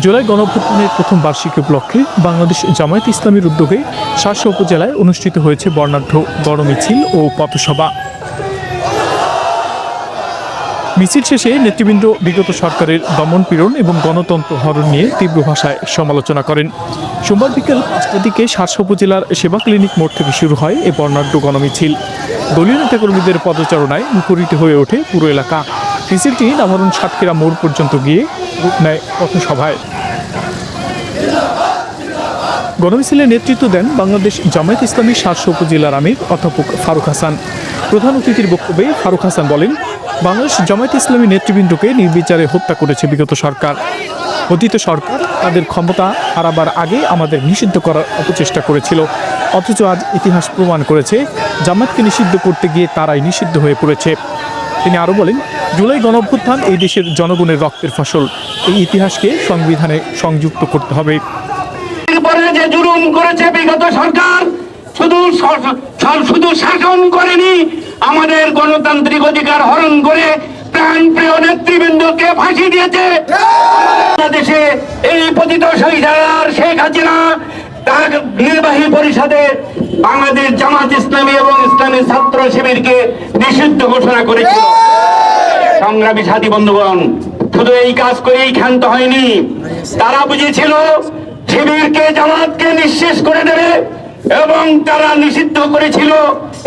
জুলাই গণঅভ্যুত্থানের প্রথম বার্ষিকী উপলক্ষে বাংলাদেশ জামায়াতে ইসলামীর উদ্যোগে শার্শা উপজেলায় অনুষ্ঠিত হয়েছে বর্ণাঢ্য গণমিছিল ও পথসভা। মিছিল শেষে নেতৃবৃন্দ বিগত সরকারের দমনপীড়ন এবং গণতন্ত্র হরণ নিয়ে তীব্র ভাষায় সমালোচনা করেন। সোমবার বিকেল ৫টার দিকে শার্শা উপজেলার সেবা ক্লিনিক মোড় থেকে শুরু হয় এই বর্ণাঢ্য গণমিছিল। দলীয় নেতাকর্মীদের পদচারণায় মুখরিত হয়ে ওঠে পুরো এলাকা। মিছিলটি নাভারণ সাতক্ষীরা মোড় পর্যন্ত গিয়ে রূপ নেয় পথসভায়। গণমিছিলে নেতৃত্ব দেন বাংলাদেশ জামায়াতে ইসলামী শার্শা উপজেলার আমির অধ্যাপক ফারুক হাসান। প্রধান অতিথির বক্তব্যে ফারুক হাসান বলেন, বাংলাদেশ জামায়াতে ইসলামী নেতৃবৃন্দকে নির্বিচারে হত্যা করেছে বিগত সরকার। অতীত সরকার তাদের ক্ষমতা হারাবার আগে আমাদের নিষিদ্ধ করার অপচেষ্টা করেছিল, অথচ আজ ইতিহাস প্রমাণ করেছে জামায়াতকে নিষিদ্ধ করতে গিয়ে তারাই নিষিদ্ধ হয়ে পড়েছে। তিনি আরও বলেন, জুলাই গণঅভ্যুত্থান এই দেশের জনগণের রক্তের ফসল। এই ইতিহাসকে সংবিধানে সংযুক্ত করতে হবে। যে জুলুম করেছে বিগত সরকার, শুধু শাসন করেনি, আমাদের গণতান্ত্রিক অধিকার হরণ করে প্রাণপ্রিয় নেতৃবৃন্দকে ফাঁসি দিয়েছে। বাংলাদেশে এই পতিত শহীদ শেখ হাসিনা তার নির্বাহী পরিষদে বাংলাদেশ জামাত ইসলামী এবং ইসলামী ছাত্র শিবিরকে নিষিদ্ধ ঘোষণা করেছিল। সংগ্রামী সাথী বন্ধুগণ, শুধু এই কাজ করেই ক্ষান্ত হয়নি, তারা বুঝেছিল শিবিরকে জামাতকে নিঃশেষ করে দেবে এবং তারা নিষিদ্ধ করেছিল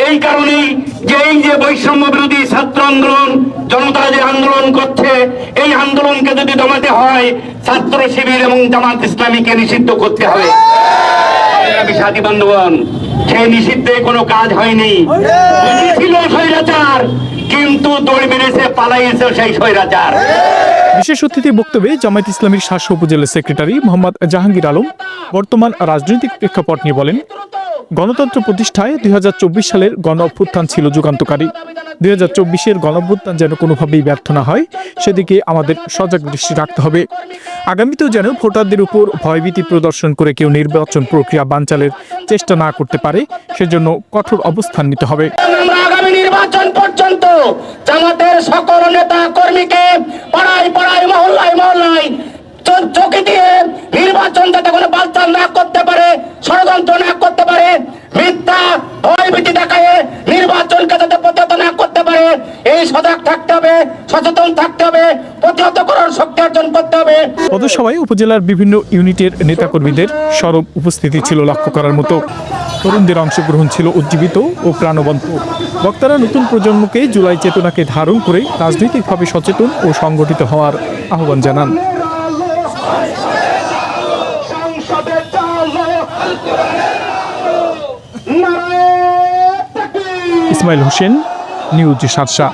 এই কারণেই যে এই যে বৈষম্য বিরোধী ছাত্র আন্দোলন, জনতা যে আন্দোলন করছে, এই আন্দোলনকে যদি দমাতে হয় ছাত্র শিবির এবং জামাত ইসলামীকে নিষিদ্ধ করতে হবে। সাথী বন্ধুগণ, সেই নিষিদ্ধে কোনো কাজ হয়নি। বুঝেছিল স্বৈরাচার, কিন্তু দৌড় মেরেছে, পালাইয়েছে সেই স্বৈরাচার। বিশেষ অতিথির বক্তব্যে জামায়াত ইসলামীর শার্শা উপজেলা সেক্রেটারি মোহাম্মদ জাহাঙ্গীর আলম বর্তমান রাজনৈতিক প্রেক্ষাপট নিয়ে বলেন, গণতন্ত্র প্রতিষ্ঠায় ২০২৪ সালের গণ অভ্যুত্থান ছিল যুগান্তকারী। ২০২৪-এর গণ অভ্যুত্থান যেন কোনোভাবেই ব্যর্থ না হয়, সেদিকে আমাদের সজাগ দৃষ্টি রাখতে হবে। আগামীতেও যেন ভোটারদের উপর ভয়ভীতি প্রদর্শন করে কেউ নির্বাচন প্রক্রিয়া বানচালের চেষ্টা না করতে পারে, সেজন্য কঠোর অবস্থান নিতে হবে। আগামী নির্বাচন পর্যন্ত জামাতের সকল নেতা কর্মীকে পাড়ায় পাড়ায়, মহল্লায় মহল্লায় চোখে দিয়ে নির্বাচন যাতে কোনো বানচাল না করতে পারে, ষড়যন্ত্র না করতে পারে, মিথ্যা ভয়ভীতি দেখায় নির্বাচনকে যাতে প্রতিহত না করতে পারে, এই সজাগ থাকতে হবে, সচেতন থাকতে হবে, প্রতিহত করার শক্তি অর্জন করতে হবে। পথসভায় উপজেলার বিভিন্ন ইউনিটের নেতাকর্মীদের সরব উপস্থিতি ছিল লক্ষ্য করার মতো। তরুণদের অংশগ্রহণ ছিল উজ্জীবিত ও প্রাণবন্ত। বক্তারা নতুন প্রজন্মকে জুলাই চেতনাকে ধারণ করে রাজনৈতিকভাবে সচেতন ও সংগঠিত হওয়ার আহ্বান জানান। ইসমাইল হোসেন, নিউজ শার্শা।